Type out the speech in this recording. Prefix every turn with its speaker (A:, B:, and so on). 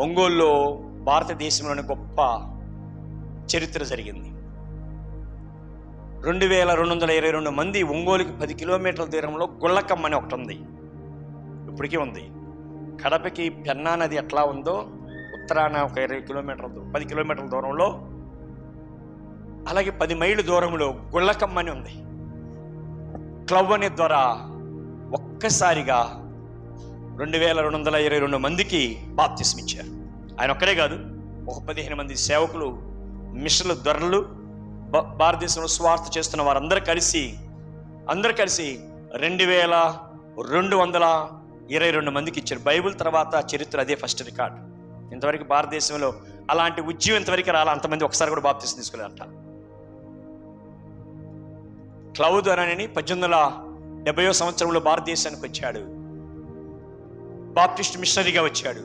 A: ఒంగోలులో భారతదేశంలోని గొప్ప చరిత్ర జరిగింది. 2222 మంది. ఒంగోలుకి 10 కిలోమీటర్ల దూరంలో గుళ్ళకమ్మ అని ఒకటి ఉంది, ఇప్పటికీ ఉంది. కడపకి పెన్నా నది ఎట్లా ఉందో ఉత్తరాన ఒక 10 కిలోమీటర్ల దూరంలో, అలాగే 10 మైళ్ళ దూరంలో గుళ్ళకమ్మ అని ఉంది. క్లబ్ అనే ద్వారా ఒక్కసారిగా 2222 మందికి బాప్తిస్మం ఇచ్చారు. ఆయన ఒక్కరే కాదు, ఒక 15 మంది సేవకులు, మిషన్ల దొరలు, భారతదేశంలో స్వార్థ చేస్తున్న వారందరూ కలిసి 2222 మందికి ఇచ్చారు. బైబిల్ తర్వాత చరిత్ర అదే ఫస్ట్ రికార్డ్. ఇంతవరకు భారతదేశంలో అలాంటి ఉద్యమం ఇంతవరకు రాలా, అంతమంది ఒకసారి కూడా బాప్తిస్మం తీసుకున్నారంట. క్లౌద్ అని 1870 సంవత్సరంలో భారతదేశానికి వచ్చాడు, బాప్టిస్ట్ మిషనరీగా వచ్చాడు.